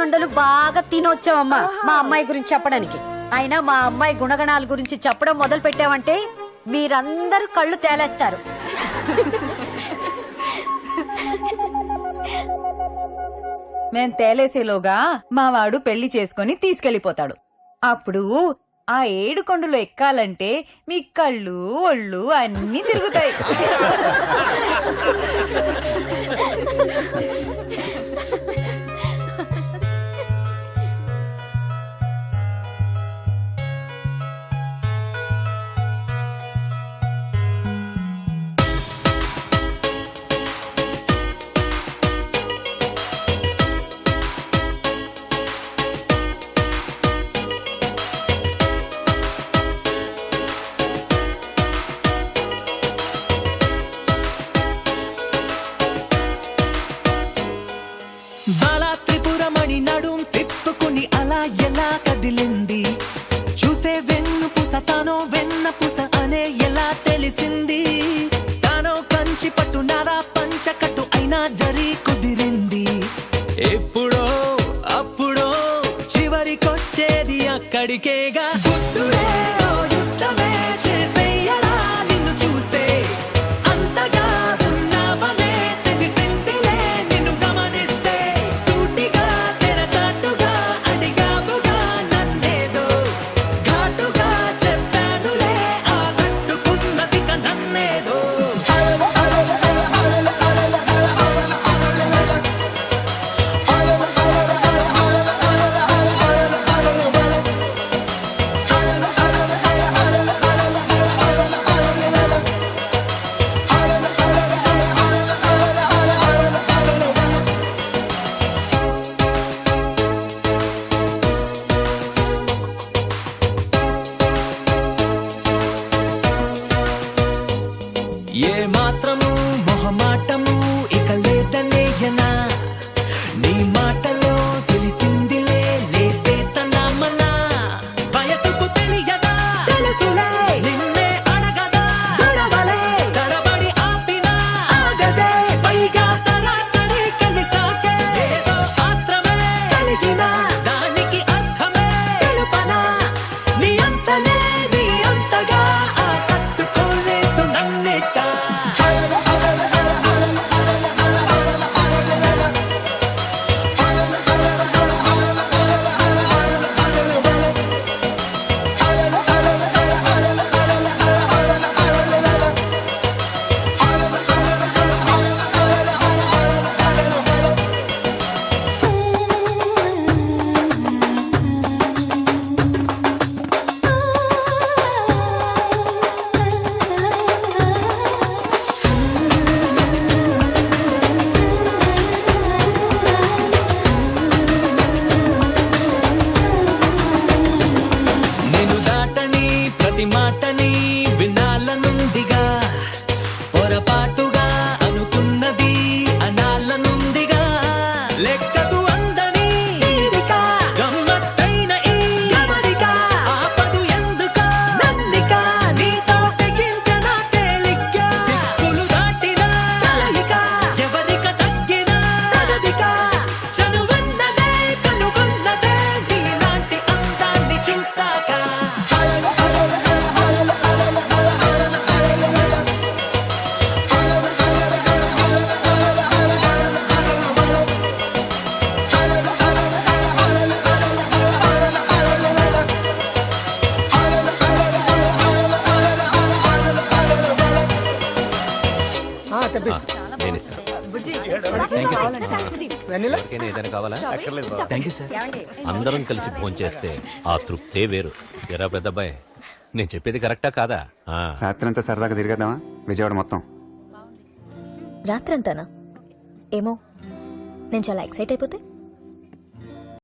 ఉండలు బాగా తినొచ్చావమ్మా మా అమ్మాయి గురించి చెప్పడానికి. అయినా మా అమ్మాయి గుణగణాల గురించి చెప్పడం మొదలు పెట్టామంటే మీరందరూ కళ్ళు తేలేస్తారు. మేం తేలేసేలోగా మా వాడు పెళ్లి చేసుకుని తీసుకెళ్లిపోతాడు. అప్పుడు ఆ 7 కొండలు ఎక్కాలంటే మీ కళ్ళు ఒళ్ళు అన్నీ తిరుగుతాయి. బాలా త్రిపురమణి నడుం తిప్పుకుని అలా ఎలా కదిలింది, చూసే వెన్ను పుస తానో వెన్న పుస అనే ఎలా తెలిసింది, తానో కంచి పట్టు నారా పంచకట్టు అయినా జరి కుదిరింది, ఎప్పుడో అప్పుడో చివరికొచ్చేది అక్కడికేగా. గుర్తులే ఓ యుద్ధమే చేసేయలా నిన్ను చూస్తే, అంతగా ఉన్నావనే తెలిసిందిలే నిన్ను గమనిస్తే, సూటిగా తెరచాటుగా అడిగావుగా నన్నేదో, ఘాటుగా చెప్పానులే ఆ కట్టుకున్నదిక నన్నేదో. ఏ మాత్రము మొహమాటము ఇక లేదనేయనా, నీ మాటలో తెలిసిందిలే లేతేతనామనా, వయసుకు తెలియదా తెలుసులే నిన్నే అడగదా, గొడవలే తరబడి ఆపినా ఆగదే, పైగా సరాసరి కలిసాకే ఏదో ఆత్రమే కలిగినా, దానికి అర్థమే తెలుపనా, నీ అంతలే నీ అంతగా ఆ కట్టుకోలేదు నన్నెట్ట. నేను దాటని ప్రతి మాటని వినాలనుందిగా, పొరపాటుగా అనుకున్నది అనాలనుందిగా, లెక్కకు అందని తీరిక గమ్మత్తైన ఈ అమరిక, ఆపదు ఎందుక నన్నిక, నీతో తెగించిన తేలిక, దిక్కులు దాటిన కలయిక, ఎవరిక తగ్గిన తనదిక, చనువన్నదే కనుగొన్నదే నీలాంటి అందాన్ని చూసాక. నేను ఇస్తాను. ఎవరికైనా ఏదైనా కావాలా? Thank you sir. అందరం కలిసి ఫోన్ చేస్తే ఆ తృప్తే వేరు. ఎరా పెద్దబ్బాయి, నేను చెప్పేది కరెక్టా కాదా? రాత్రంతా సరదాగా తిరిగేద్దామా విజయవాడ మొత్తం? రాత్రంతానా? ఏమో, నేను చాలా ఎక్సైట్ అయిపోతే